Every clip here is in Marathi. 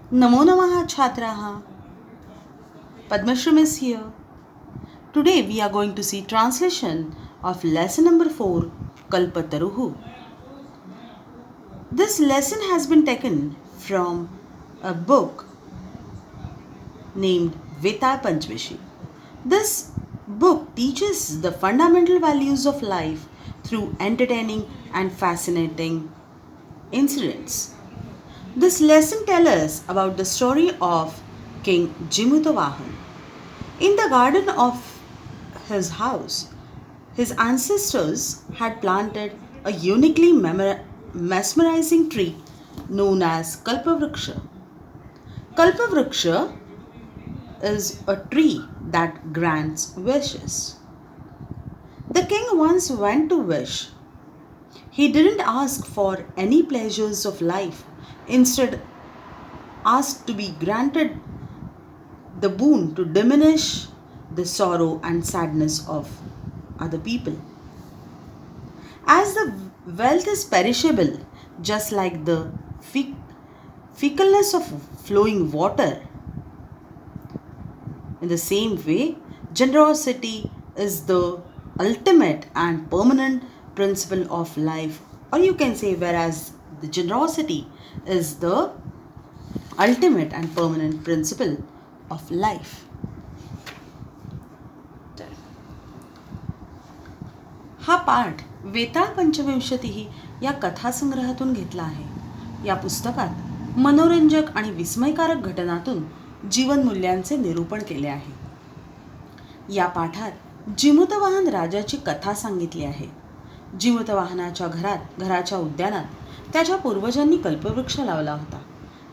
Namo Namaha Chhatraha. Padmashri is here. Today we are going to see translation of lesson number 4, Kalpataruhu. This lesson has been taken from a book named Veta Panchvishi. This book teaches the fundamental values of life through entertaining and fascinating incidents. This lesson tells us about the story of King Jimutavahan. In the garden of his house, his ancestors had planted a uniquely mesmerizing tree known as Kalpavriksha. Kalpavriksha is a tree that grants wishes. The king once went to wish. He didn't ask for any pleasures of life, instead, asked to be granted the boon to diminish the sorrow and sadness of other people. As the wealth is perishable, just like the fecalness of flowing water, in the same way, generosity is the ultimate and permanent principle of life, or you can say, whereas the generosity is the ultimate and permanent principle of life. हा पाठ वेताळ पंचविंशती या कथासंग्रहातून घेतला आहे. या पुस्तकात मनोरंजक आणि विस्मयकारक घटनांतून जीवनमूल्यांचे निरूपण केले आहे. या पाठात जिमुतवाहन राजाची कथा सांगितली आहे. जिमुतवाहनाच्या घराच्या उद्यानात त्याच्या पूर्वजांनी कल्पवृक्ष लावला होता.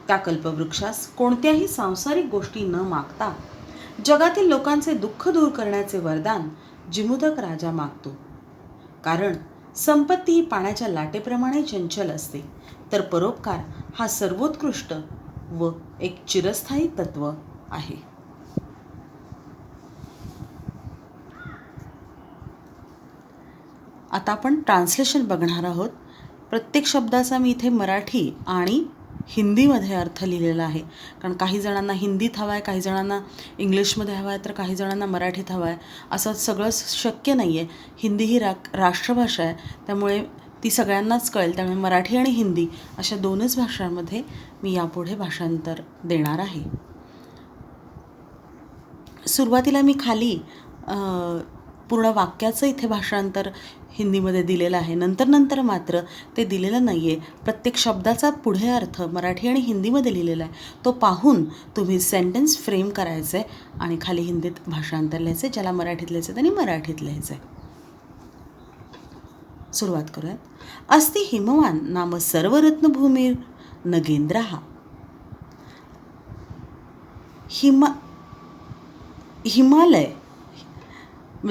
त्या कल्पवृक्षास कोणत्याही सांसारिक गोष्टी न मागता जगातील लोकांचे दुःख दूर करण्याचे वरदान जिमुतक राजा मागतो. कारण संपत्ती ही पाण्याच्या लाटेप्रमाणे चंचल असते, तर परोपकार हा सर्वोत्कृष्ट व एक चिरस्थायी तत्व आहे. आता आपण ट्रान्सलेशन बघणार आहोत. प्रत्येक शब्दाचा मी इथे मराठी आणि हिंदीमध्ये अर्थ लिहिलेला आहे. कारण काही जणांना हिंदीत हवा आहे, काही जणांना इंग्लिशमध्ये हवा आहे, तर काही जणांना मराठीत हवा आहे. असं सगळं शक्य नाही आहे. हिंदी ही राष्ट्रभाषा आहे, त्यामुळे ती सगळ्यांनाच कळेल. त्यामुळे मराठी आणि हिंदी अशा दोनच भाषांमध्ये मी यापुढे भाषांतर देणार आहे. सुरुवातीला मी खाली पूर्ण वाक्याचं इथे भाषांतर हिंदीमध्ये दिलेलं आहे. नंतर मात्र ते दिलेलं नाही आहे. प्रत्येक शब्दाचा पुढे अर्थ मराठी आणि हिंदीमध्ये लिहिलेला आहे. तो पाहून तुम्ही सेंटेन्स फ्रेम करायचं आहे आणि खाली हिंदीत भाषांतर लिहायचं आहे. ज्याला मराठीत लिहायचं आहे त्यांनी मराठीत लिहायचं आहे. सुरुवात करूयात. अस्ति हिमवान नाम सर्वरत्नभूमीर नगेंद्रहा. हिमालय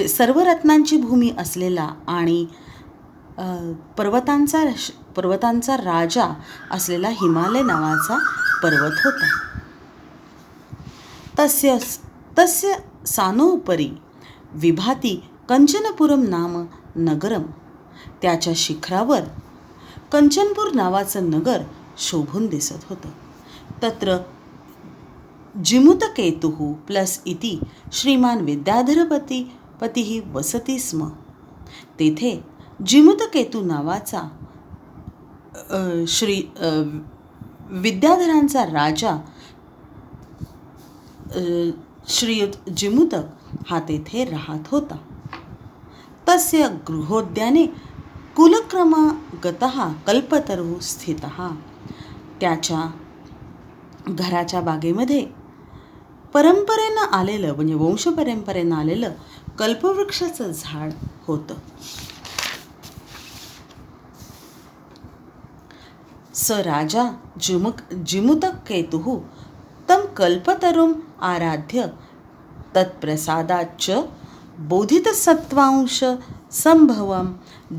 सर्व रत्नांची भूमी असलेला आणि पर्वतांचा राजा असलेला हिमालय नावाचा पर्वत होता. तस्य सानोपरी विभाती कंचनपुरम नाम नगरम. त्याच्या शिखरावर कंचनपूर नावाचं नगर शोभून दिसत होतं. तत्र जिमुतकेतुः प्लस इति श्रीमान विद्याधरपती वसती स्म. तेथे जिमुतकेतू नावाचा विद्याधरांचा राजा श्रीयुत जिमुतक हा तेथे राहत होता. तस्य गृहोद्याने कुलक्रमागतः कल्पतरुः स्थितः. त्याच्या घराच्या बागेमध्ये परंपरेनं आलेलं म्हणजे वंशपरंपरेनं आलेलं कल्पवृक्षाचं झाड होतं. स राजा जिमुतकेतुः तं कल्पतरुम् आराध्य तत्प्रसादाच्च बोधितसत्त्वांश संभवं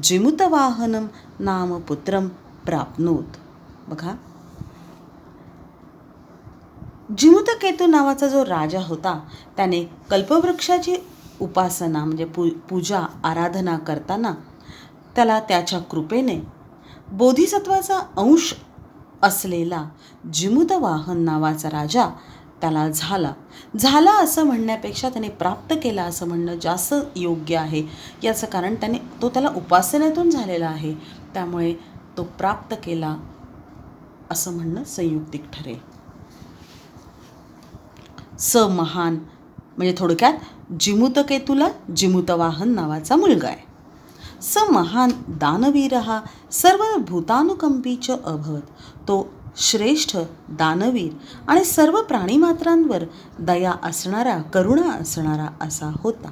जिमुतवाहनं नाम पुत्रं प्राप्नोत. बघा, जिमुतकेतू नावाचा जो राजा होता त्याने कल्पवृक्षाची उपासना म्हणजे पूजा आराधना करताना त्याला त्याच्या कृपेने बोधिसत्वाचा अंश असलेला जिमुतवाहन नावाचा राजा त्याला झाला असं म्हणण्यापेक्षा त्याने प्राप्त केला असं म्हणणं जास्त योग्य आहे. याचं कारण तो त्याला उपासनेतून झालेला आहे, त्यामुळे तो प्राप्त केला असं म्हणणं संयुक्तिक ठरेल. स महान म्हणजे थोडक्यात जिमुतकेतूला जिमुतवाहन नावाचा मुलगा आहे. स महान दानवीर हा सर्व भूतानुकंपीच अभवत. तो श्रेष्ठ दानवीर आणि सर्व प्राणीमात्रांवर दया असणारा, करुणा असणारा असा होता.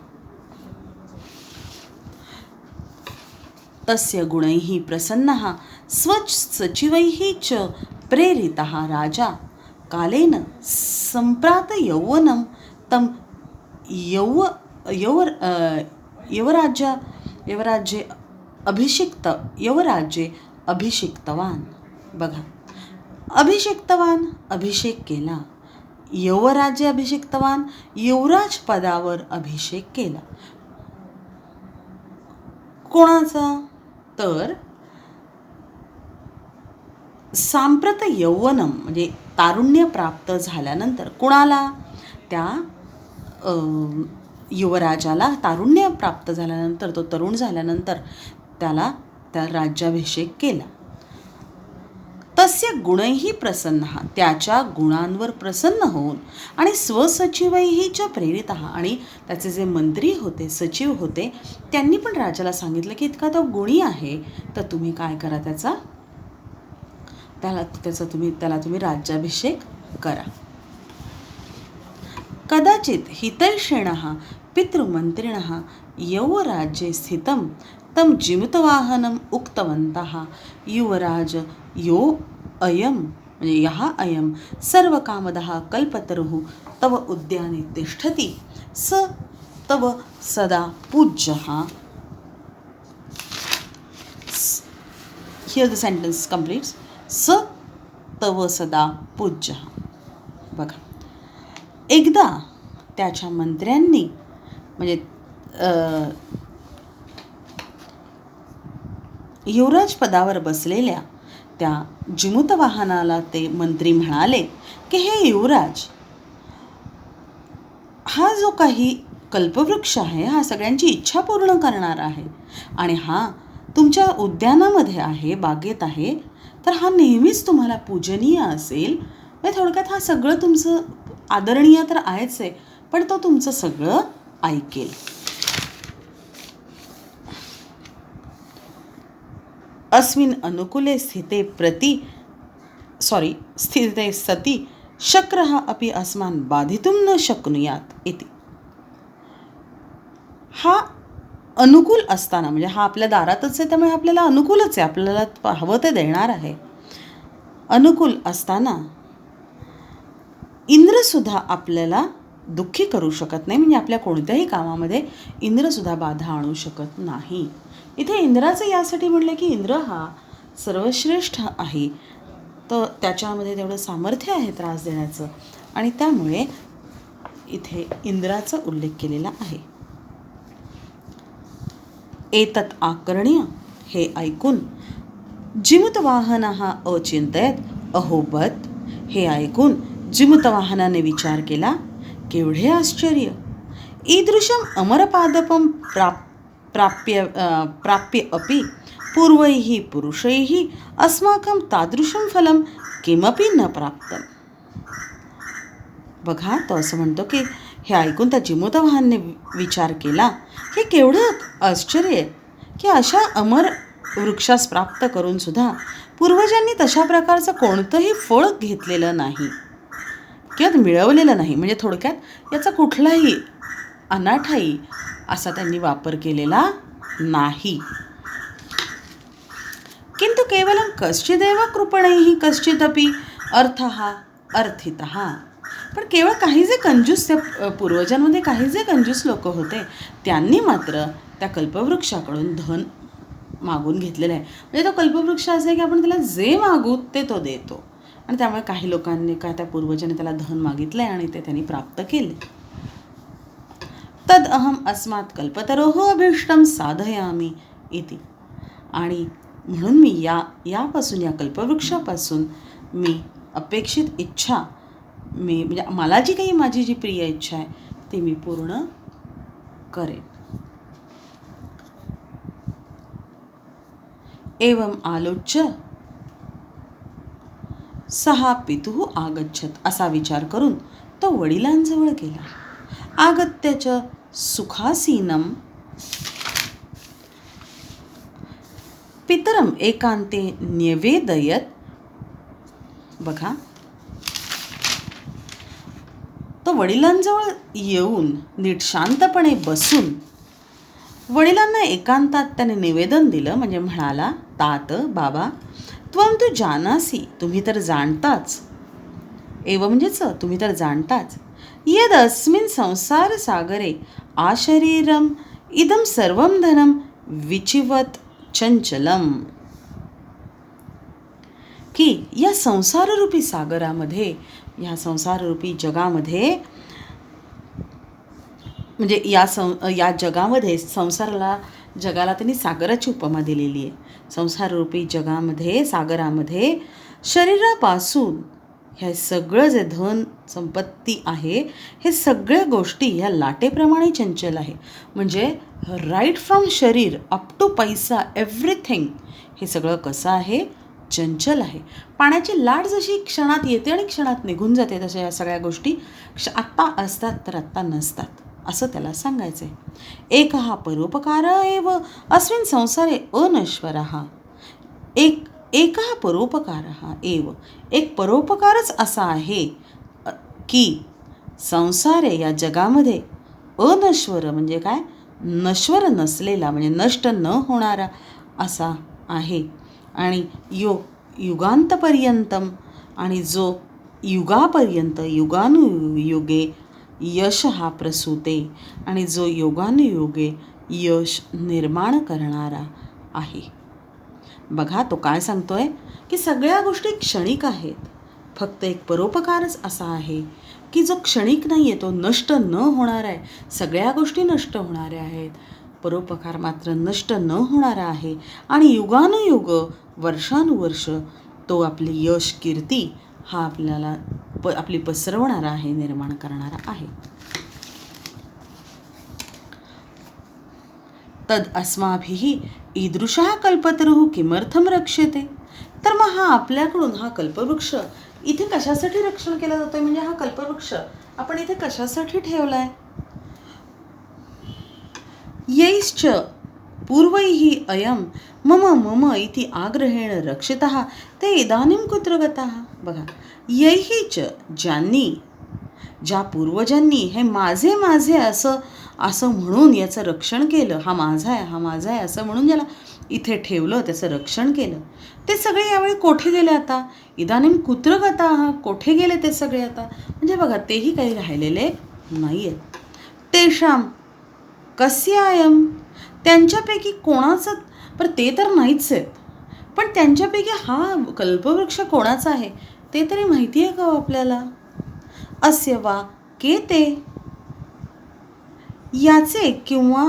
तस्य गुणैः प्रसन्नः स्वसचिवैः च प्रेरितः राजा कालेन सम्प्रात यौवनं तं यवराज्ये अभिषिक्तवान. बघा, अभिषेक केला. यवराज्य अभिषिक्तवान, युवराज पदावर अभिषेक केला. कोणाचा? तर सांप्रत यौवनम म्हणजे तारुण्य प्राप्त झाल्यानंतर कोणाला? त्या युवराजाला तारुण्य प्राप्त झाल्यानंतर, तो तरुण झाल्यानंतर त्याला त्या राज्याभिषेक केला. तस्य गुणैः प्रसन्नः त्याच्या गुणांवर प्रसन्न होऊन आणि स्वसचिवैः च प्रेरितः आणि त्याचे जे मंत्री होते, सचिव होते, त्यांनी पण राजाला सांगितलं की इतका तो गुणी आहे, तर तुम्ही काय करा, त्याला तुम्ही राज्याभिषेक करा. कदाचित हितैषिणः पितृमंत्रिणः यौवराज्ये स्थितं तं जिमुतवाहनम् उक्तवन्तः. युवराज यो अयं म्हणजे यः अयं सर्वकामदः कल्पतरुः तव उद्याने तिष्ठति स तव सदा पूज्यः. Here the sentence completes. स तव सदा पूज्यः. बघा, एकदा त्याच्या मंत्र्यांनी म्हणजे युवराज पदावर बसलेल्या त्या जिमुतवाहनाला ते मंत्री म्हणाले की हे युवराज, हा जो काही कल्पवृक्ष आहे हा सगळ्यांची इच्छा पूर्ण करणारा आहे आणि हा तुमच्या उद्यानामध्ये आहे, बागेत आहे, तर हा नेहमीच तुम्हाला पूजनीय असेल. म्हणजे थोडक्यात हा सगळं तुमचं आदरणीय तर आहेच आहे, पण तो तुमचं सगळं ऐकेल. अस्मिन् अनुकूले स्थिते सती शक्रः अपि अस्मान् बाधितुं न शक्नुयात् इति. हा अनुकूल असताना म्हणजे हा आपल्या दारातच आहे, त्यामुळे आपल्याला अनुकूलच आहे, आपल्याला हवं ते देणार आहे. अनुकूल असताना इंद्रसुद्धा आपल्याला दुःखी करू शकत नाही, म्हणजे आपल्या कोणत्याही कामामध्ये इंद्रसुद्धा बाधा आणू शकत नाही. इथे इंद्राचं यासाठी म्हणलं की इंद्र हा सर्वश्रेष्ठ आहे, तर त्याच्यामध्ये तेवढं सामर्थ्य आहे त्रास देण्याचं, आणि त्यामुळे इथे इंद्राचा उल्लेख केलेला आहे. एतत् आकर्ण्य हे ऐकून जिमुतवाहनः अचिंतयत् अहोबत. हे ऐकून जिमुतवाहनाने विचार केला, केवढे आश्चर्य! ईदृशम अमरपादपं प्राप्य अपि पूर्वैः पुरुषैः अस्माकं तादृशं फलं किमपि न प्राप्तम्. बघा, तो असं म्हणतो की हे ऐकून त्या जिमुतवाहनाने विचार केला, हे केवढं आश्चर्य की अशा अमर वृक्षास प्राप्त करून सुद्धा पूर्वजांनी तशा प्रकारचं कोणतंही फळ घेतलेलं नाही किंवा मिळवलेलं नाही. म्हणजे थोडक्यात याचा कुठलाही अनाठाई असा त्यांनी वापर केलेला नाही. किंतु केवलं कश्चिदेव कृपणैः कश्चिदपि अर्थः अर्थितः. पण केवळ काही जे कंजूस, त्या पूर्वजांमध्ये काही जे कंजूस लोक होते, त्यांनी मात्र त्या कल्पवृक्षाकडून धन मागून घेतलेलं आहे. म्हणजे तो कल्पवृक्ष असं आहे की आपण त्याला जे मागू ते तो देतो, आणि त्यामुळे काही लोकांनी त्या पूर्वजांनी त्याला धन मागितलं आहे आणि ते त्यांनी प्राप्त केले. तद अहम अस्मात् कल्पतरोः अभीष्टं साधयामि इति. आणि म्हणून मी यापासून, या कल्पवृक्षापासून मी अपेक्षित इच्छा म्हणजे मला जी काही माझी जी प्रिय इच्छा आहे ती मी पूर्ण करेन. एवं आलोच्य सहा पितुः आगच्छत. असा विचार करून तो वडिलांजवळ गेला. आगत्यच सुखासीनम पितरम एकांते न्यवेदयत. बघा, तो वडिलांजवळ येऊन नीट शांतपणे बसून वडिलांना एकांतात त्याने निवेदन दिलं. म्हणजे म्हणाला, तात बाबा, त्वं तू जानासी, तुम्ही तर जाणताच, एव म्हणजेच तुम्ही तर जाणताच, यद अस्मिन् संसार सागरे आशरीरम इदम सर्वम धनम विचिवत चंचलम. की या संसाररूपी सागरामध्ये, या संसाररूपी जगामध्ये, म्हणजे या जगामध्ये जगाला त्यांनी सागराची उपमा दिलेली आहे. संसाररूपी जगामध्ये, सागरामध्ये शरीरापासून हे सगळं जे धन संपत्ती आहे, हे सगळ्या गोष्टी ह्या लाटेप्रमाणे चंचल आहे. म्हणजे राईट फ्रॉम शरीर अप टू पैसा, एव्हरीथिंग हे सगळं कसं आहे, चंचल आहे. पाण्याची लाट जशी क्षणात येते आणि क्षणात निघून जाते, तशा या सगळ्या गोष्टी आत्ता असतात तर आत्ता नसतात, असं त्याला सांगायचं आहे. एकः परोपकार एव अस्मिन् संसारे अनश्वरः. एकः परोपकारः एव, एक परोपकारच असा आहे की संसारे, या जगामध्ये, अनश्वर म्हणजे काय, नश्वर नसलेला, म्हणजे नष्ट न होणारा असा आहे. आणि युगांतपर्यंतम, आणि जो युगापर्यंत, युगानुयुगे यश हा प्रसूते, आणि जो योगानुयोगे यश निर्माण करणारा आहे. बघा, तो काय सांगतोय की सगळ्या गोष्टी क्षणिक आहेत. फक्त एक परोपकारच असा आहे की जो क्षणिक नाही आहे, तो नष्ट न होणार आहे. सगळ्या गोष्टी नष्ट होणाऱ्या आहेत, परोपकार मात्र नष्ट न होणारा आहे. आणि युगानुयुग, वर्षानुवर्ष तो आपली यश, कीर्ती हा आपल्याला आपली पसरवणारा आहे, निर्माण करणारा आहे. तद अस्माभिः ईदृशः कल्पतरुः किमर्थम रक्ष्यते. तर मग हा आपल्याकडून हा कल्पवृक्ष इथे कशासाठी रक्षण केला जातोय, म्हणजे हा कल्पवृक्ष आपण इथे कशासाठी ठेवलाय. यैश्च पूर्वैः अयम मम मम इति आग्रहेण रक्षितः ते इदानीं कुत्र गतः. बघा, यैच, ज्यांनी, ज्या पूर्वजांनी हे माझे माझे असं म्हणून याचं रक्षण केलं, हा माझा आहे, हा माझा आहे असं म्हणून ज्याला इथे ठेवलं, त्याचं रक्षण केलं, ते सगळे यावेळी कोठे गेले आता. इदानीं कुत्र गताः, कोठे गेले ते सगळे आता. म्हणजे बघा, तेही काही राहिलेले नाही आहेत. तेषां कस्यायम, त्यांच्यापैकी कोणाचं, पण ते तर नाहीच आहेत, पण त्यांच्यापैकी हा कल्पवृक्ष कोणाचा आहे ते तरी माहिती आहे का आपल्याला. अस्य वा के ते, याचे किंवा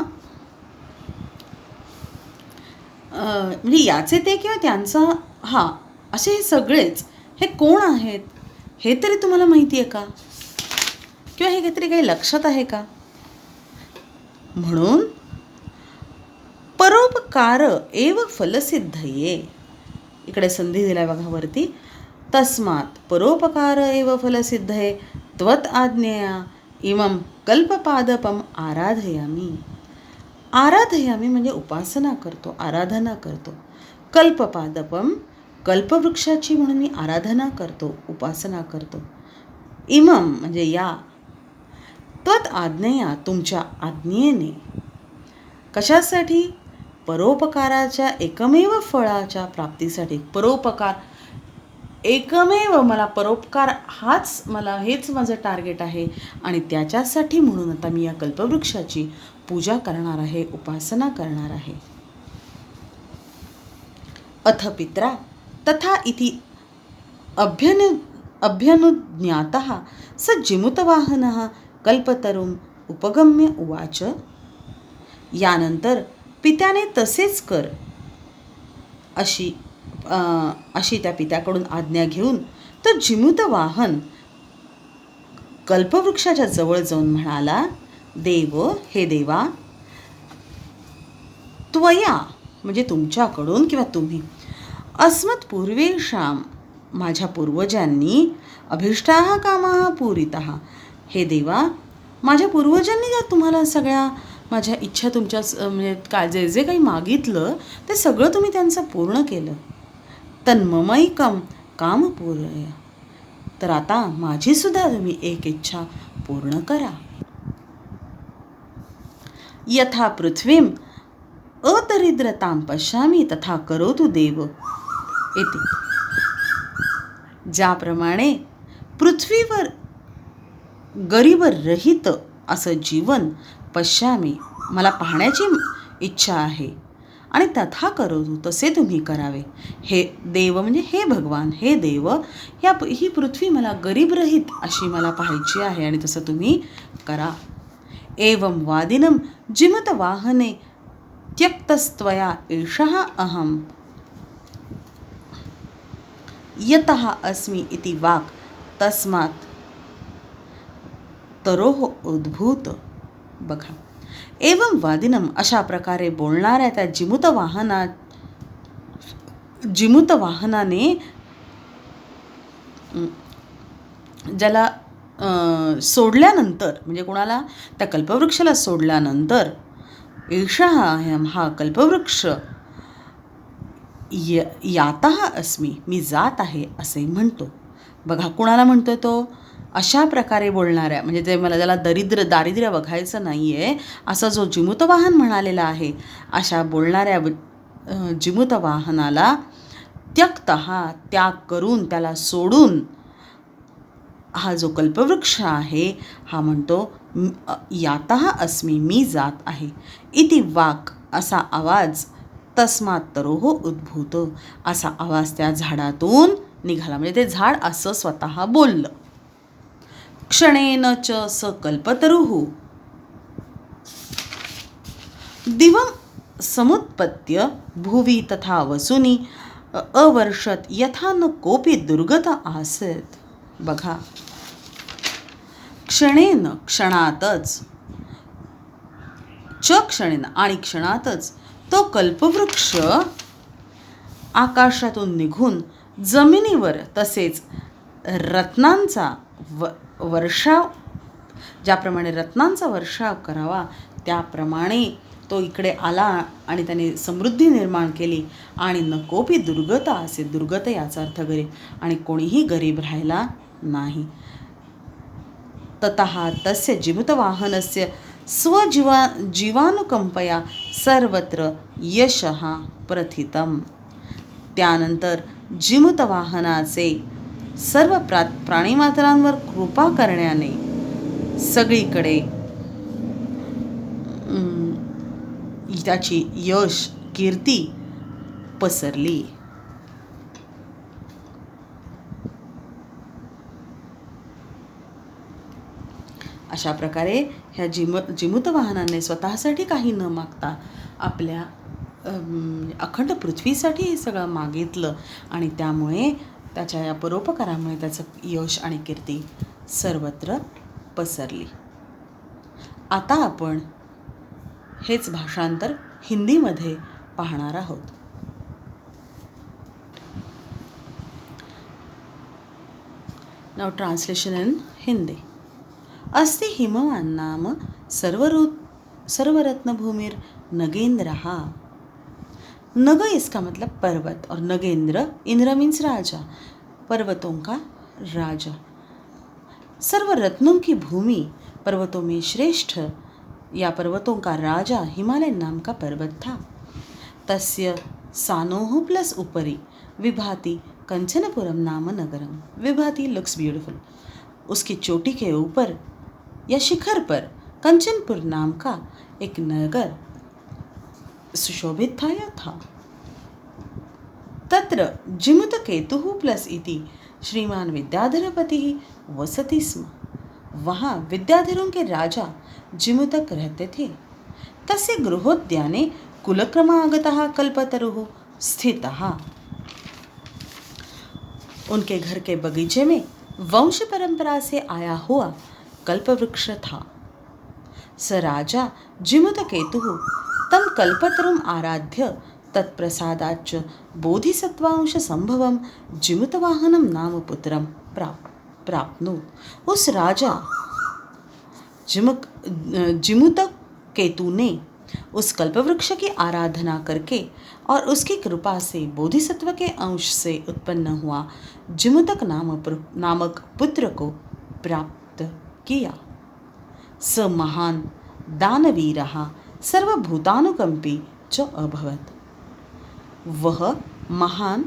म्हणजे याचे ते किंवा त्यांचा हा, असे हे सगळेच हे कोण आहेत हे तरी तुम्हाला माहिती आहे का, किंवा हे काहीतरी काही लक्षात आहे का. म्हणून परोपकार एव फलसिद्धये, इकडे संधी दिलाय बघा वरती. तस्मात् परोपकार एव फलसिद्धये त्वत् आज्ञया इमं कल्पपादपम आराधयामी. आराधयामी म्हणजे उपासना करतो, आराधना करतो. कल्पपादपम, कल्पवृक्षाची म्हणून मी आराधना करतो, उपासना करतो. इमं म्हणजे या, त्वत् आज्ञया तुमच्या आज्ञेने. कशासाठी, परोपकाराच्या एकमेव फळाच्या प्राप्तीसाठी. परोपकार एकमेव, मला परोपकार हेच माझं टार्गेट आहे, आणि त्याच्यासाठी म्हणून आता मी या कल्पवृक्षाची पूजा करणार आहे, उपासना करणार आहे. अथ पित्रा तथा इति अभ्यनुज्ञातः स जिमुतवाहनः कल्पतरुम उपगम्य उवाच. यानंतर पित्याने तसेच कर अशी त्या पित्याकडून आज्ञा घेऊन तर जिमूतवाहन कल्पवृक्षाच्या जवळ जाऊन म्हणाला, देव, हे देवा, त्वया म्हणजे तुमच्याकडून किंवा तुम्ही, अस्मत् पूर्वेषां माझ्या पूर्वजांनी अभिष्टाः कामाः पूरिताः, हे देवा, माझ्या पूर्वजांनी जर तुम्हाला सगळ्या माझ्या इच्छा तुमच्या म्हणजे काय जे जे काही मागितलं ते सगळं तुम्ही त्यांचं पूर्ण केलं. तन्ममैकं काम पूरय, तर आता माझीसुद्धा तुम्ही एक इच्छा पूर्ण करा. यथा पृथ्वीम अदरिद्रतां पश्यामी तथा करोतु देव इति. ज्याप्रमाणे पृथ्वीवर गरीब रहित असं जीवन पश्यामी मला पाहण्याची इच्छा आहे, आणि तथा करोतु तसे तुम्ही करावे. हे देव म्हणजे हे भगवान, हे देव, ही पृथ्वी मला गरीब रहित अशी मला पाहायची आहे आणि तसं तुम्ही करा. एवं वादिनं जिमतवाहने त्यक्तस्त्वया एषः अहं यतः अस्मि इति वाक् तस्मात् तरोः उद्भूत. बघा, एवं वादिनम अशा प्रकारे बोलणाऱ्या त्या जिमूतवाहनाने ज्याला सोडल्यानंतर म्हणजे कोणाला, त्या कल्पवृक्षाला सोडल्यानंतर, एषः अहं हा कल्पवृक्ष यातः अस्मि मी जात आहे असे म्हणतो. बघा, कुणाला म्हणतो तो? अशा प्रकारे बोलणाऱ्या म्हणजे जे मला ज्याला दारिद्र्य बघायचं नाही आहे असं जो जिमूतवाहन म्हणालेला आहे, अशा बोलणाऱ्या जिमूतवाहनाला त्यक्तः त्याग करून, त्याला सोडून हा जो कल्पवृक्ष आहे हा म्हणतो, यातः अस्मि मी जात आहे. इति वाक् असा आवाज, तस्मात् तरोः उद्भूत असा आवाज त्या झाडातून निघाला. म्हणजे ते झाड असं स्वतः बोललं. क्षणेन च स कल्पतरुः दिवं समुत्पत्य भुवि तथा वसूनि अवर्षत यथा न कोपी दुर्गत आसीत. बघा, क्षणेन क्षणातच, क्षणेन आणि क्षणातच तो कल्पवृक्ष आकाशातून निघून जमिनीवर तसेच रत्नांचा वर्षाव, ज्याप्रमाणे रत्नांचा वर्षाव करावा त्याप्रमाणे तो इकडे आला आणि त्याने समृद्धी निर्माण केली. आणि नकोपी दुर्गता असे, दुर्गत याचा अर्थ गरीब, आणि कोणीही गरीब राहिला नाही. ततः तस्य जिमूतवाहनस्य जीवानुकंपया सर्वत्र यशः प्रथितम्. त्यानंतर जिमूतवाहनाचे सर्व प्राणीमात्रांवर कृपा करण्याने सगळीकडे त्याची यश कीर्ती पसरली. अशा प्रकारे ह्या जिमूतवाहनाने स्वतःसाठी काही न मागता आपल्या अखंड पृथ्वीसाठी हे सगळं मागितलं, आणि त्यामुळे त्याच्या या परोपकारामुळे त्याचं यश आणि कीर्ती सर्वत्र पसरली. आता आपण हेच भाषांतर हिंदीमध्ये पाहणार आहोत. Now translation in Hindi. अस्ति हिमवान नाम सर्वरत्नभूमिर नगेंद्रः. नग इसका मतलब पर्वत, और नगेंद्र, इंद्र मीन्स राजा, पर्वतों का राजा. सर्व रत्नों की भूमि, पर्वतों में श्रेष्ठ, या पर्वतों का राजा हिमालय नाम का पर्वत था. तस्य सानोः प्लस उपरि विभाति कंचनपुरम नाम नगरम. विभाति लुक्स ब्यूटिफुल. उसकी चोटी के ऊपर या शिखर पर कंचनपुर नाम का एक नगर सुशोभित था. तत्र जिमूतकेतुः प्लस इति श्रीमान विद्याधरपतिः वसति स्म. वहाँ विद्याधरों के राजा जिमूतक रहते थे. तस्य गृहोद्याने कुलक्रमागतः कल्पतरुः स्थितः. उनके घर के बगीचे में वंश परंपरा से आया हुआ कल्पवृक्ष था। स राजा जिमुतकेतुः तं कल्पतरुम् आराध्य तत्प्रसादाच्च बोधिसत्वांश संभवम जिमुतवाहनम नाम पुत्रम प्राप्नोत्। उस राजा जिमुतकेतु ने उस कल्पवृक्ष की आराधना करके और उसकी कृपा से बोधिसत्व के अंश से उत्पन्न हुआ जिमुतक नामक पुत्र को प्राप्त किया। स महान दानवीरः सर्वभूतानुकंपी च अभवत्। वह महान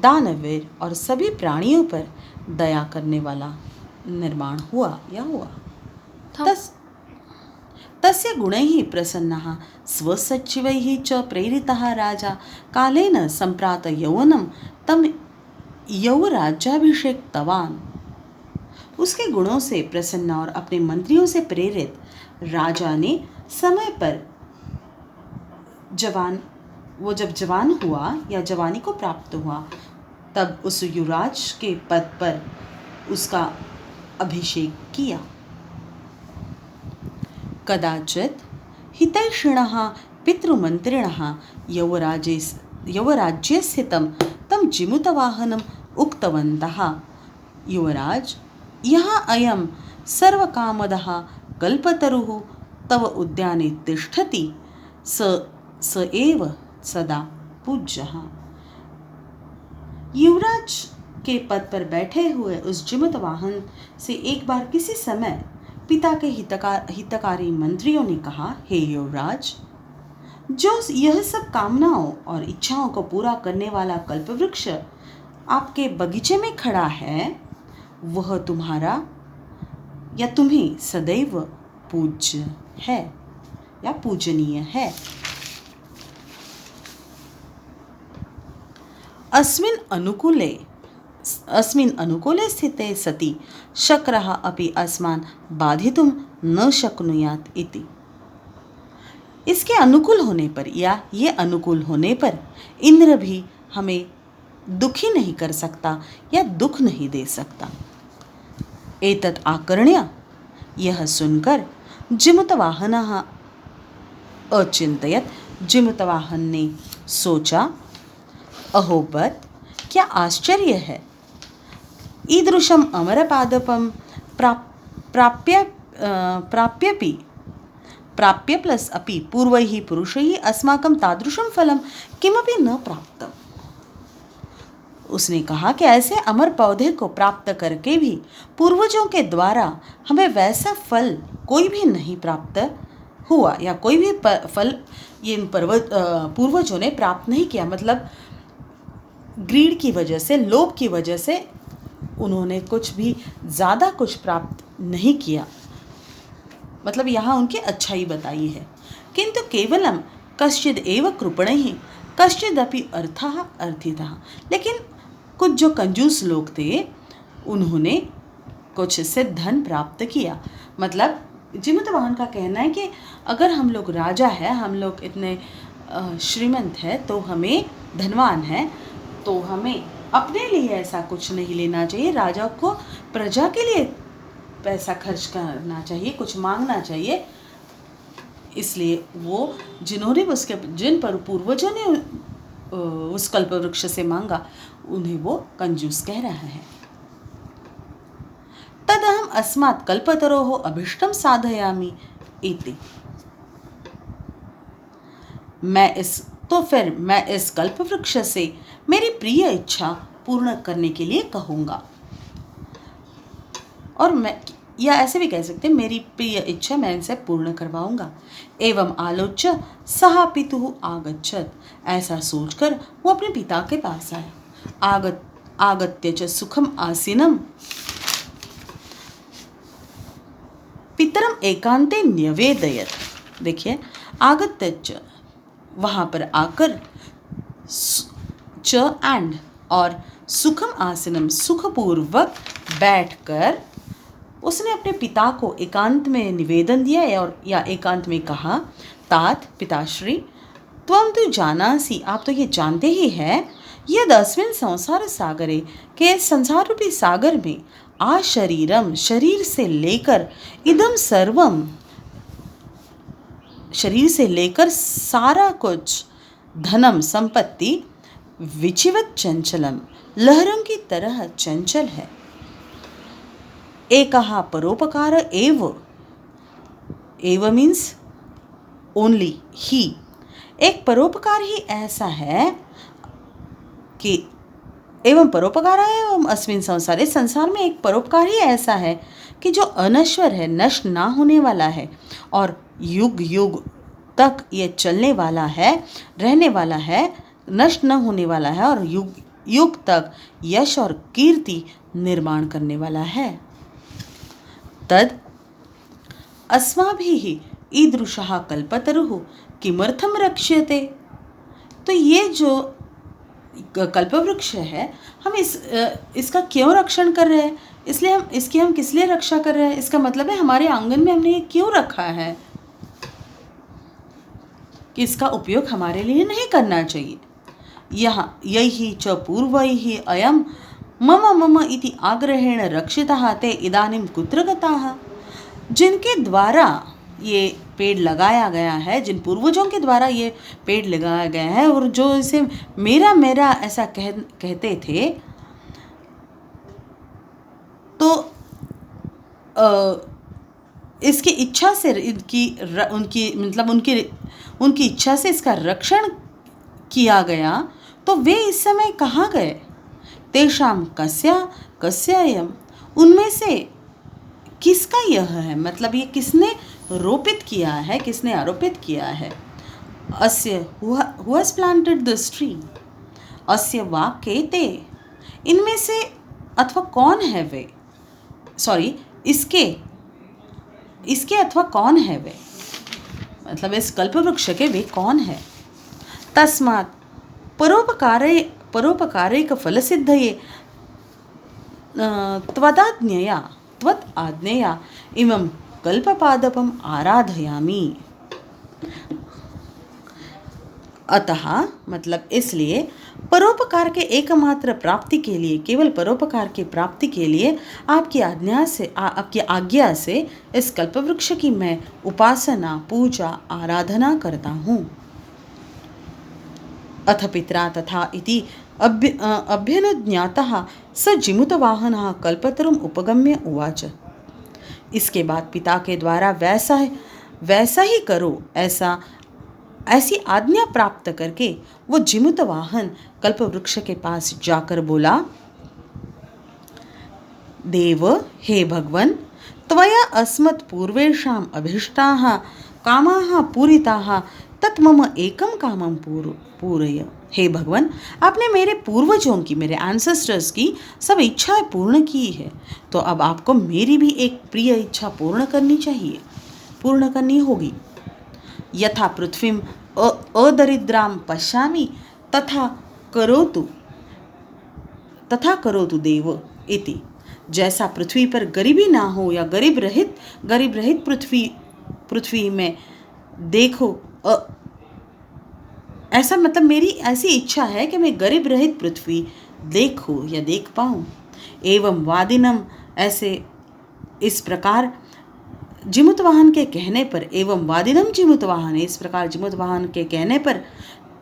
दानवीर और सभी प्राणियों पर दया करने वाला निर्माण हुआ या हुआ। तस्य गुणैः प्रसन्नः स्वसचिवैः च प्रेरितः राजा कालेन सम्प्रात यौवनं तं यौवराज्याभिषेक्तवान्। उसके गुणों से प्रसन्न और अपने मंत्रियों से प्रेरित राजा ने समय पर जब जवान हुआ या जवानी को प्राप्त हुआ तब उस युवराज के पद पर उसका अभिषेक किया। कदाचित् हितैषिणः पितृमन्त्रिणः यौवराज्ये स्थितं तं जिमुतवाहनम् उक्तवन्तः। युवराज, यहाँ अयं सर्वकामदः कल्पतरुः तव उद्याने तिष्ठति, स एव सदा पूज्यः। युवराज के पद पर बैठे हुए उस जिमुतवाहन से एक बार किसी समय पिता के हितकारी मंत्रियों ने कहा, हे युवराज, जो यह सब कामनाओं और इच्छाओं को पूरा करने वाला कल्पवृक्ष आपके बगीचे में खड़ा है वह तुम्हारा या तुम्हें सदैव पूज्य है या पूजनीय है। अस्मिन् अनुकूले स्थिते सति शक्रः अपि अस्मान् बाधितुं न शक्नुयात् इति। इसके अनुकूल होने पर या ये अनुकूल होने पर इंद्र भी हमें दुखी नहीं कर सकता या दुख नहीं दे सकता। एतत् आकर्ण्य, यह सुनकर जिमुतवाहनः अचिन्तयत्। जिमुतवाहन ने सोचा, अहोबत, क्या आश्चर्य है। ईदृशम अमरपादपम प्राप्य प्लस अपि पूर्वैः पुरुषैः अस्माकं तादृशं फलं किमपि न प्राप्तम्। उसने कहा कि ऐसे अमर पौधे को प्राप्त करके भी पूर्वजों के द्वारा हमें वैसा फल कोई भी नहीं प्राप्त हुआ या कोई भी फल इन पूर्वजों ने प्राप्त नहीं किया। मतलब ग्रीड की वजह से, लोभ की वजह से उन्होंने कुछ भी ज़्यादा कुछ प्राप्त नहीं किया। मतलब यहाँ उनकी अच्छाई बताई है। किंतु केवलम कश्चिद एव कृपणैः कश्चिदपि अर्थः अर्थितः। लेकिन कुछ जो कंजूस लोग थे उन्होंने कुछ से धन प्राप्त किया। मतलब जिमुतवाहन का कहना है कि अगर हम लोग राजा हैं, हम लोग इतने श्रीमंत हैं, तो हमें धनवान हैं, तो हमें अपने लिए ऐसा कुछ नहीं लेना चाहिए। राजा को प्रजा के लिए पैसा खर्च करना चाहिए, कुछ मांगना चाहिए। इसलिए वो जिन पर पूर्वजों ने उस कल्पवृक्ष से मांगा उन्हें वो कंजूस कह रहा है। तदहम अस्मात् कल्पतरोः अभीष्टं साधयामि इति। मैं इस कल्पवृक्ष से मेरी प्रिय इच्छा पूर्ण करने के लिए कहूँगा। और मैं, या ऐसे भी कह सकते हैं, मेरी प्रिय इच्छा मैं इनसे पूर्ण करवाऊंगा। एवं आलोच्य सहा पितुः आगच्छत्। ऐसा सोचकर वो अपने पिता के पास आया। आगत्य च सुखम आसीनम पितरम एकांते न्यवेदयत्। देखिए, आगत्य च, वहाँ पर आकर, च एंड, और सुखम आसनम, सुखपूर्वक बैठकर उसने अपने पिता को एकांत में निवेदन दिया या एकांत में कहा, तात, पिताश्री, त्वं तु जानासि, आप तो ये जानते ही हैं, यद अस्मिन् संसार सागरे, के संसार रूपी सागर में आ शरीरम, शरीर से लेकर इदम सर्वम, शरीर से लेकर सारा कुछ, धनम संपत्ति, विचिवत चंचलम, लहरों की तरह चंचल है। एकहा परोपकार एव, एव मीन्स ओनली ही, एक परोपकार ही ऐसा है कि एवं परोपकार एवं अस्मिन संसार, इस संसार में एक परोपकार ही ऐसा है कि जो अनश्वर है, नष्ट ना होने वाला है और युग युग तक ये चलने वाला है, रहने वाला है, नष्ट न होने वाला है और युग युग तक यश और कीर्ति निर्माण करने वाला है। तद अस्माभिः ईदृशः कल्पतरुः किमर्थम रक्ष्यते। तो ये जो कल्पवृक्ष है, हम इसका क्यों रक्षण कर रहे हैं, इसलिए हम किस लिए रक्षा कर रहे हैं, इसका मतलब है हमारे आंगन में हमने ये क्यों रखा है कि इसका उपयोग हमारे लिए नहीं करना चाहिए। यहाँ यही च पूर्वैः अयम मम मम इति आग्रहेण रक्षितः ते इदानीं कुत्र गताः। जिनके द्वारा ये पेड़ लगाया गया है, जिन पूर्वजों के द्वारा ये पेड़ लगाया गया है और जो इसे मेरा मेरा ऐसा कहते थे, तो इसकी इच्छा से उनकी इच्छा से इसका रक्षण किया गया, तो वे इस समय कहाँ गए। तेषाम कस्यायम, उनमें से किसका यह है, मतलब ये किसने रोपित किया है, किसने आरोपित किया है। अस्य who has planted this tree, अस्य वा केते, इनमें से अथवा कौन है वे, सॉरी इसके अथवा कौन है वे, मतलब इस कल्पवृक्ष के वे कौन है। तस्मात् परोपकारेक फलसिद्धये त्वत् आज्ञया इमं कल्पपादपम आराधयामि। अतः मतलब इसलिए परोपकार के एकमात्र प्राप्ति के लिए, केवल परोपकार की प्राप्ति के लिए आपकी आज्ञा से इस कल्पवृक्ष की मैं उपासना, पूजा, आराधना करता हूँ। अथ पित्रा तथा इति अभ्यनुज्ञातः स जिमुतवाहनः कल्पतरुम् उपगम्य उवाच। इसके बाद पिता के द्वारा वैसा ही करो, ऐसी आज्ञा प्राप्त करके वो जिमुतवाहन कल्पवृक्ष के पास जाकर बोला, देव, हे भगवन, त्वया अस्मत् पूर्वेषाम् अभीष्टाः कामाः पूरिताः तत् मम एकम कामं पूरय। हे भगवान, आपने मेरे पूर्वजों की, मेरे एंसेस्टर्स की सब इच्छाएं पूर्ण की है, तो अब आपको मेरी भी एक प्रिय इच्छा पूर्ण करनी होगी। यथा पृथ्वीम अदरिद्रां पश्यामि तथा करोतु देव इति। जैसा पृथ्वी पर गरीबी ना हो या गरीब रहित पृथ्वी में देखो, ऐसा मतलब मेरी ऐसी इच्छा है कि मैं गरीब रहित पृथ्वी देखूं या देख पाऊं। एवं वादिनम, ऐसे इस प्रकार जिमुतवाहन के कहने पर, एवं वादिनम जिमुतवाहन, इस प्रकार जिमुतवाहन के कहने पर,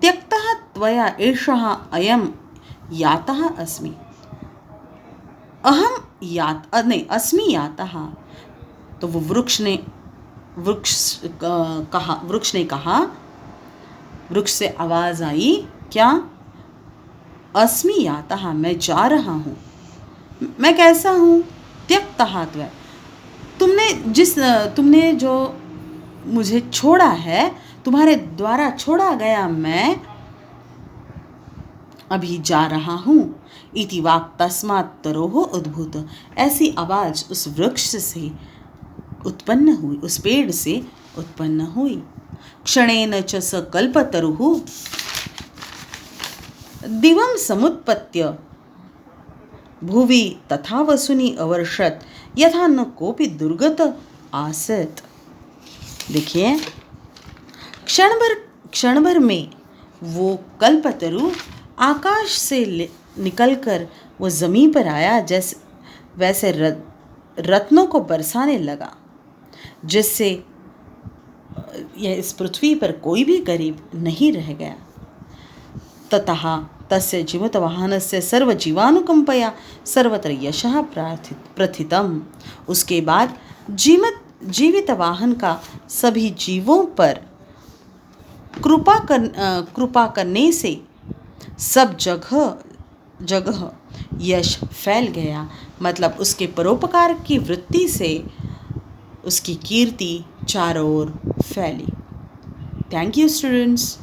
त्यक्तः त्वया एषः अयम यातः अस्मि, अस्मि यातः। तो वो वृक्ष ने कहा, वृक्ष से आवाज आई, क्या? अस्मि यातः, मैं जा रहा हूँ। मैं कैसा हूँ? त्यक्तः त्वया, तुमने जो मुझे छोड़ा है, तुम्हारे द्वारा छोड़ा गया, मैं अभी जा रहा हूँ। इति वाक् तस्मात् तरोः उद्भूत, ऐसी आवाज उस वृक्ष से उत्पन्न हुई, उस पेड़ से उत्पन्न हुई। क्षणेन च स कल्पतरुः दिवं समुत्पत्य भुवि तथा वसुनि अवर्षत यथा न कोपि दुर्गत आसत। देखिए, क्षण भर में वो कल्पतरु आकाश से निकलकर वो ज़मीन पर आया, जैसे वैसे रत्नों को बरसाने लगा, जिससे यह इस पृथ्वी पर कोई भी गरीब नहीं रह गया। ततः तस्य जीवितवाहनस्य सर्वजीवानुकंपया सर्वत्र यशः प्रथितम्। उसके बाद जीवितवाहन का सभी जीवों पर कृपा करने से सब जगह यश फैल गया। मतलब उसके परोपकार की वृत्ति से उसकी कीर्ति चारों ओर फैली। Thank you students.